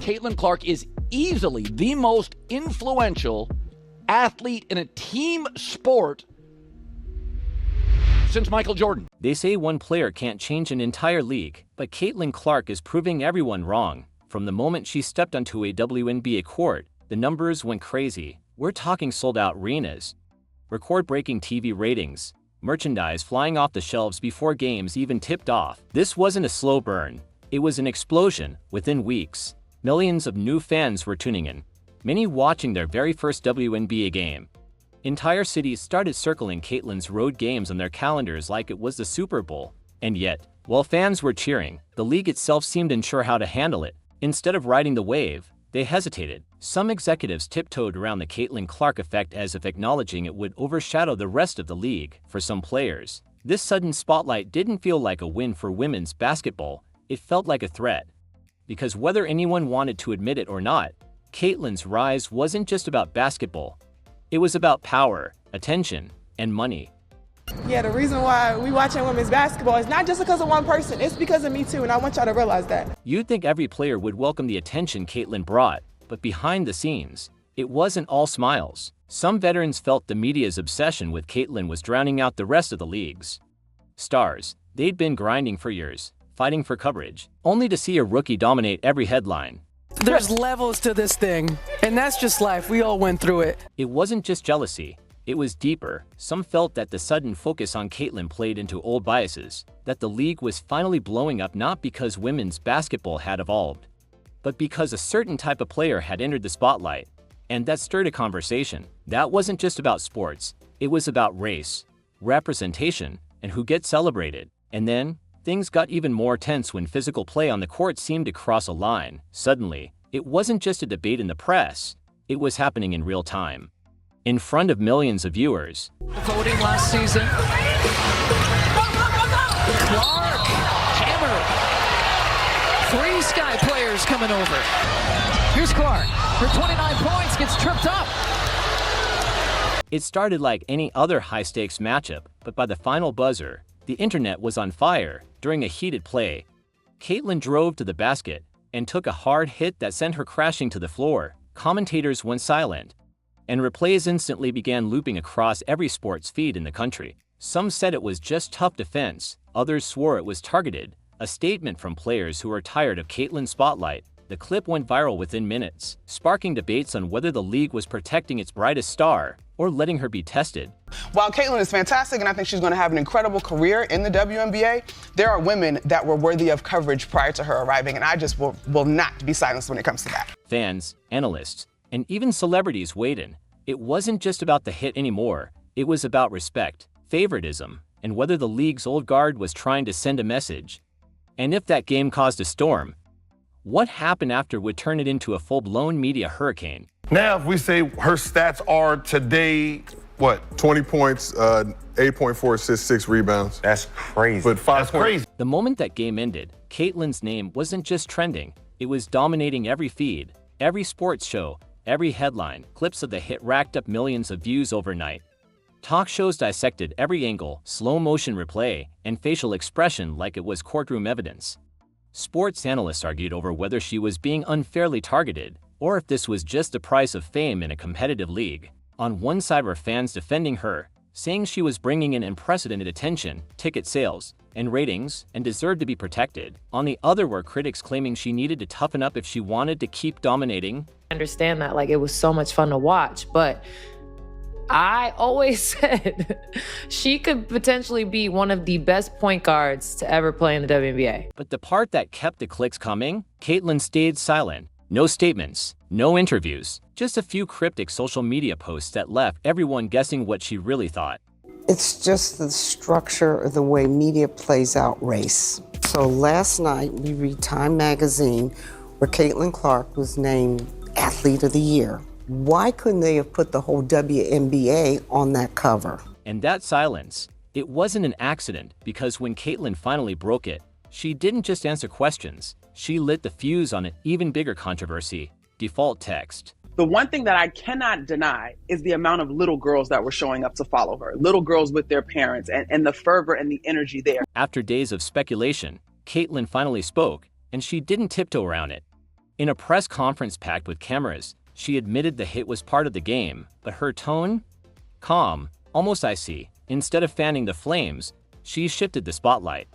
Caitlin Clark is easily the most influential athlete in a team sport since Michael Jordan. They say one player can't change an entire league, but Caitlin Clark is proving everyone wrong. From the moment she stepped onto a WNBA court, the numbers went crazy. We're talking sold-out arenas, record-breaking TV ratings, merchandise flying off the shelves before games even tipped off. This wasn't a slow burn. It was an explosion. Within weeks, millions of new fans were tuning in, many watching their very first WNBA game. Entire cities started circling Caitlin's road games on their calendars like it was the Super Bowl. And yet, while fans were cheering, the league itself seemed unsure how to handle it. Instead of riding the wave, they hesitated. Some executives tiptoed around the Caitlin Clark effect as if acknowledging it would overshadow the rest of the league. For some players, this sudden spotlight didn't feel like a win for women's basketball. It felt like a threat. Because whether anyone wanted to admit it or not, Caitlin's rise wasn't just about basketball. It was about power, attention, and money. Yeah, the reason why we watching women's basketball is not just because of one person, it's because of me too, and I want y'all to realize that. You'd think every player would welcome the attention Caitlin brought, but behind the scenes, it wasn't all smiles. Some veterans felt the media's obsession with Caitlin was drowning out the rest of the league's stars. They'd been grinding for years, fighting for coverage, only to see a rookie dominate every headline. There's levels to this thing, and that's just life. We all went through it. It wasn't just jealousy. It was deeper. Some felt that the sudden focus on Caitlin played into old biases, that the league was finally blowing up not because women's basketball had evolved, but because a certain type of player had entered the spotlight. And that stirred a conversation. That wasn't just about sports. It was about race, representation, and who gets celebrated. And then, things got even more tense when physical play on the court seemed to cross a line. Suddenly, it wasn't just a debate in the press. It was happening in real time, in front of millions of viewers. Voting last season. Clark, hammer. 3 Sky players coming over. Here's Clark. For 29 points, gets tripped up. It started like any other high-stakes matchup, but by the final buzzer, the internet was on fire. During a heated play, Caitlin drove to the basket and took a hard hit that sent her crashing to the floor. Commentators went silent, and replays instantly began looping across every sports feed in the country. Some said it was just tough defense, others swore it was targeted, a statement from players who were tired of Caitlin's spotlight. The clip went viral within minutes, sparking debates on whether the league was protecting its brightest star or letting her be tested. While Caitlin is fantastic and I think she's going to have an incredible career in the WNBA, there are women that were worthy of coverage prior to her arriving, and I just will not be silenced when it comes to that. Fans, analysts, and even celebrities weighed in. It wasn't just about the hit anymore. It was about respect, favoritism, and whether the league's old guard was trying to send a message. And if that game caused a storm, what happened after would turn it into a full-blown media hurricane. Now, if we say her stats are today, what? 20 points, 8.4 assists, 6 rebounds. That's crazy. But 5 That's crazy. The moment that game ended, Caitlin's name wasn't just trending. It was dominating every feed, every sports show, every headline. Clips of the hit racked up millions of views overnight. Talk shows dissected every angle, slow-motion replay, and facial expression like it was courtroom evidence. Sports analysts argued over whether she was being unfairly targeted, or if this was just the price of fame in a competitive league. On one side were fans defending her, saying she was bringing in unprecedented attention, ticket sales, and ratings, and deserved to be protected. On the other were critics claiming she needed to toughen up if she wanted to keep dominating. I understand that, it was so much fun to watch, but I always said she could potentially be one of the best point guards to ever play in the WNBA. But the part that kept the clicks coming, Caitlin stayed silent. No statements, no interviews, just a few cryptic social media posts that left everyone guessing what she really thought. It's just the structure of the way media plays out race. So last night we read Time magazine where Caitlin Clark was named Athlete of the Year. Why couldn't they have put the whole WNBA on that cover? And that silence, it wasn't an accident, because when Caitlin finally broke it, she didn't just answer questions. She lit the fuse on an even bigger controversy: default text. The one thing that I cannot deny is the amount of little girls that were showing up to follow her. Little girls with their parents, and the fervor and the energy there. After days of speculation, Caitlin finally spoke, and she didn't tiptoe around it. In a press conference packed with cameras, she admitted the hit was part of the game, but her tone? Calm, almost icy. Instead of fanning the flames, she shifted the spotlight.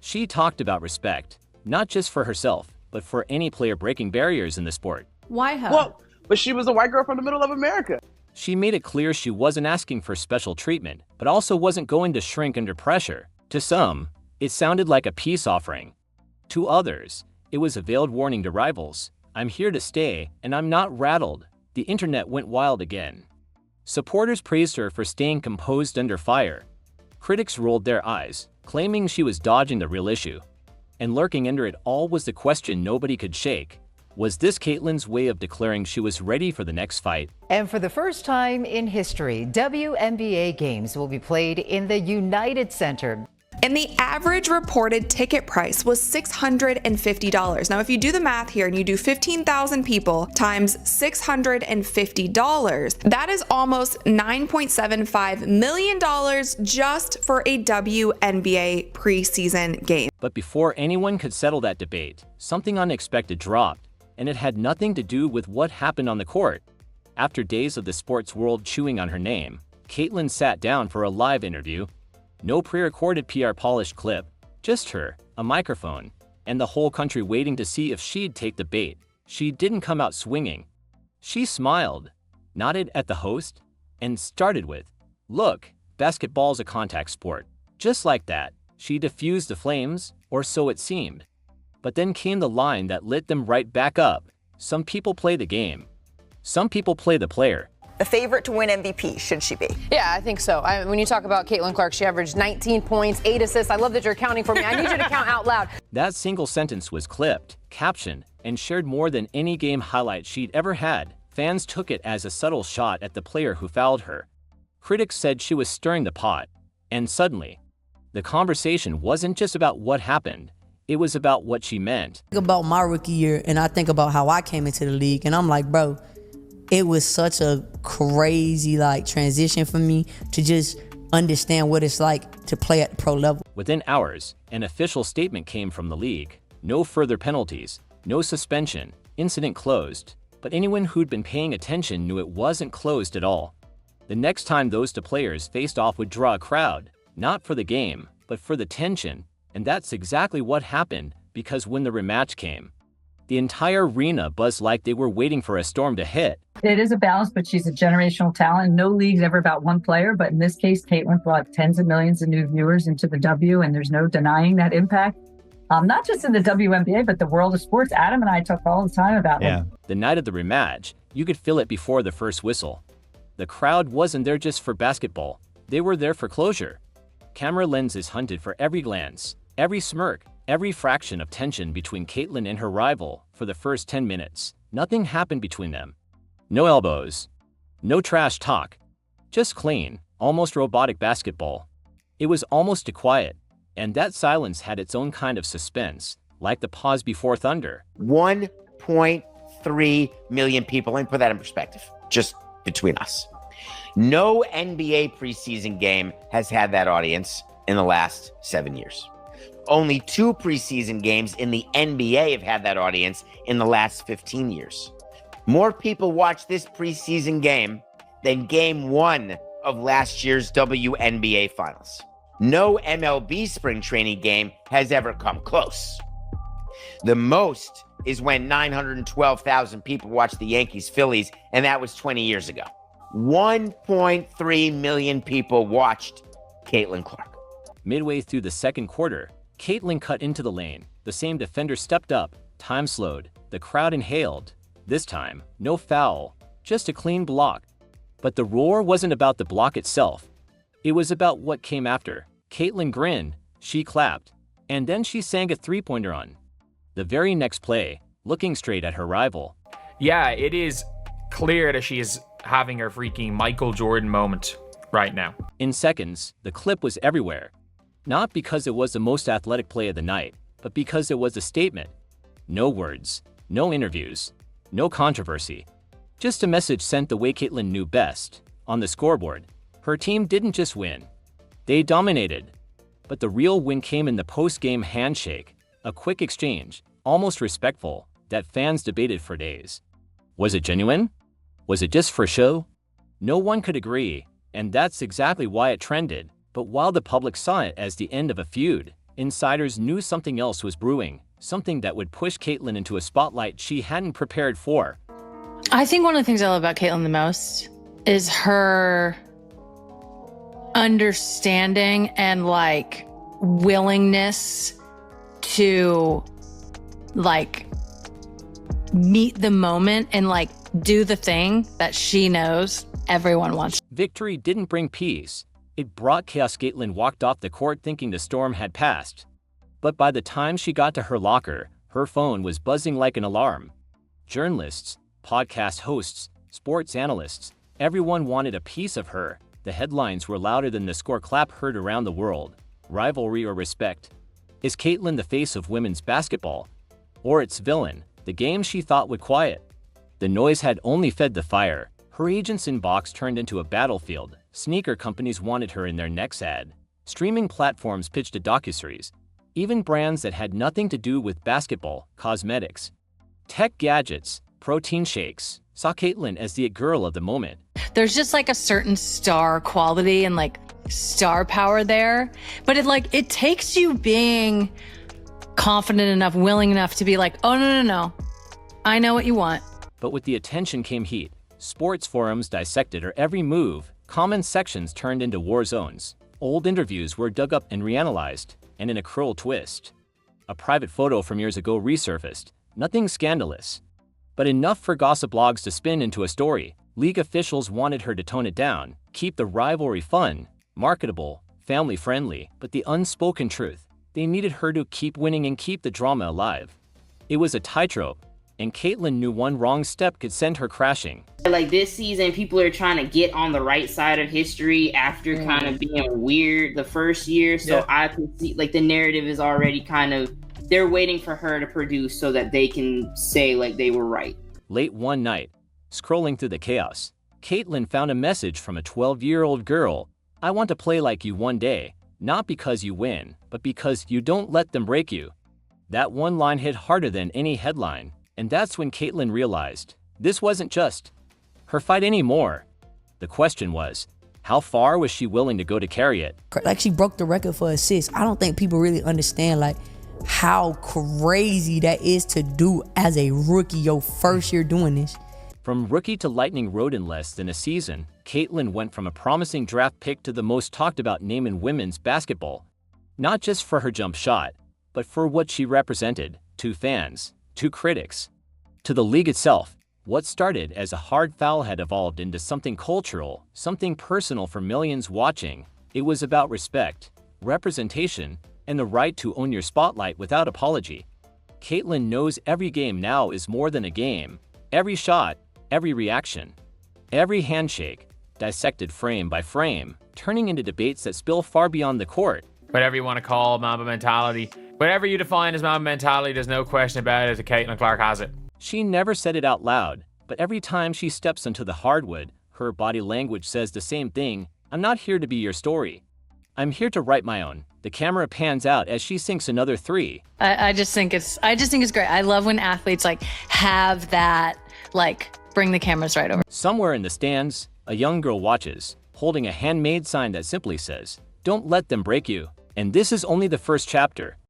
She talked about respect, not just for herself, but for any player breaking barriers in the sport. Why her? Well, but she was a white girl from the middle of America. She made it clear she wasn't asking for special treatment, but also wasn't going to shrink under pressure. To some, it sounded like a peace offering. To others, it was a veiled warning to rivals. I'm here to stay, and I'm not rattled. The internet went wild again. Supporters praised her for staying composed under fire. Critics rolled their eyes, claiming she was dodging the real issue. And lurking under it all was the question nobody could shake. Was this Caitlin's way of declaring she was ready for the next fight? And for the first time in history, WNBA games will be played in the United Center. And the average reported ticket price was $650. Now, if you do the math here and you do 15,000 people times $650, that is almost $9.75 million just for a WNBA preseason game. But before anyone could settle that debate, something unexpected dropped, and it had nothing to do with what happened on the court. After days of the sports world chewing on her name, Caitlin sat down for a live interview. No pre-recorded PR-polished clip, just her, a microphone, and the whole country waiting to see if she'd take the bait. She didn't come out swinging. She smiled, nodded at the host, and started with, "Look, basketball's a contact sport." Just like that, she diffused the flames, or so it seemed. But then came the line that lit them right back up. Some people play the game. Some people play the player. The favorite to win MVP, should she be? Yeah, I think so. When you talk about Caitlin Clark, she averaged 19 points, 8 assists. I love that you're counting for me. I need you to count out loud. That single sentence was clipped, captioned, and shared more than any game highlight she'd ever had. Fans took it as a subtle shot at the player who fouled her. Critics said she was stirring the pot. And suddenly, the conversation wasn't just about what happened. It was about what she meant. I think about my rookie year, and I think about how I came into the league, and I'm like, bro, it was such a crazy transition for me to just understand what it's like to play at the pro level. Within hours, an official statement came from the league. No further penalties, no suspension, incident closed. But anyone who'd been paying attention knew it wasn't closed at all. The next time those two players faced off would draw a crowd, not for the game, but for the tension. And that's exactly what happened, because when the rematch came, the entire arena buzzed like they were waiting for a storm to hit. It is a balance, but she's a generational talent. No league's ever about one player, but in this case, Caitlin brought tens of millions of new viewers into the W, and there's no denying that impact. Not just in the WNBA, but the world of sports. Adam and I talk all the time about it. The night of the rematch, you could feel it before the first whistle. The crowd wasn't there just for basketball. They were there for closure. Camera lenses hunted for every glance, every smirk, every fraction of tension between Caitlin and her rival. For the first 10 minutes, nothing happened between them. No elbows, no trash talk, just clean, almost robotic basketball. It was almost too quiet, and that silence had its own kind of suspense, like the pause before thunder. 1.3 million people. Let me put that in perspective, just between us. No NBA preseason game has had that audience in the last 7 years. Only 2 preseason games in the NBA have had that audience in the last 15 years. More people watched this preseason game than game 1 of last year's WNBA Finals. No MLB spring training game has ever come close. The most is when 912,000 people watched the Yankees-Phillies, and that was 20 years ago. 1.3 million people watched Caitlin Clark. Midway through the second quarter, Caitlin cut into the lane. The same defender stepped up. Time slowed. The crowd inhaled. This time, no foul, just a clean block. But the roar wasn't about the block itself. It was about what came after. Caitlin grinned, she clapped, and then she sang a three-pointer on the very next play, looking straight at her rival. Yeah, it is clear that she is having her freaking Michael Jordan moment right now. In seconds, the clip was everywhere. Not because it was the most athletic play of the night, but because it was a statement. No words, no interviews, no controversy. Just a message sent the way Caitlin knew best. On the scoreboard, her team didn't just win. They dominated. But the real win came in the post-game handshake, a quick exchange, almost respectful, that fans debated for days. Was it genuine? Was it just for show? No one could agree, and that's exactly why it trended. But while the public saw it as the end of a feud, insiders knew something else was brewing, something that would push Caitlyn into a spotlight she hadn't prepared for. I think one of the things I love about Caitlyn the most is her understanding and like willingness to like meet the moment and like do the thing that she knows everyone wants. Victory didn't bring peace. It brought chaos. Caitlyn walked off the court thinking the storm had passed. But by the time she got to her locker, her phone was buzzing like an alarm. Journalists, podcast hosts, sports analysts, everyone wanted a piece of her. The headlines were louder than the score clap heard around the world. Rivalry or respect? Is Caitlyn the face of women's basketball? Or its villain, the game she thought would quiet? The noise had only fed the fire. Her agent's inbox turned into a battlefield. Sneaker companies wanted her in their next ad. Streaming platforms pitched a docuseries. Even brands that had nothing to do with basketball, cosmetics, tech gadgets, protein shakes, saw Caitlyn as the it girl of the moment. There's just like a certain star quality and like star power there, but it takes you being confident enough, willing enough to be like, oh no, I know what you want. But with the attention came heat. Sports forums dissected her every move. Comment sections turned into war zones. Old interviews were dug up and reanalyzed, and in a cruel twist, a private photo from years ago resurfaced. Nothing scandalous, but enough for gossip blogs to spin into a story. League officials wanted her to tone it down, keep the rivalry fun, marketable, family-friendly, but the unspoken truth, they needed her to keep winning and keep the drama alive. It was a tightrope, and Caitlyn knew one wrong step could send her crashing. Like this season, people are trying to get on the right side of history after kind of being weird the first year. So I can see like the narrative is already kind of, they're waiting for her to produce so that they can say like they were right. Late one night, scrolling through the chaos, Caitlyn found a message from a 12-year-old girl. I want to play like you one day, not because you win, but because you don't let them break you. That one line hit harder than any headline, and that's when Caitlyn realized this wasn't just her fight anymore. The question was, how far was she willing to go to carry it? Like, she broke the record for assists. I don't think people really understand like how crazy that is to do as a rookie, your first year doing this. From rookie to lightning rod in less than a season, Caitlyn went from a promising draft pick to the most talked about name in women's basketball. Not just for her jump shot, but for what she represented to fans, to critics, to the league itself. What started as a hard foul had evolved into something cultural, something personal for millions watching. It was about respect, representation, and the right to own your spotlight without apology. Caitlyn knows every game now is more than a game. Every shot, every reaction, every handshake, dissected frame by frame, turning into debates that spill far beyond the court. Whatever you want to call Mamba mentality, whatever you define as Mamba mentality, there's no question about it that Caitlyn Clark has it. She never said it out loud, but every time she steps onto the hardwood, her body language says the same thing. I'm not here to be your story. I'm here to write my own. The camera pans out as she sinks another three. I just think it's great. I love when athletes like have that, like bring the cameras right over. Somewhere in the stands, a young girl watches, holding a handmade sign that simply says, "Don't let them break you." And this is only the first chapter.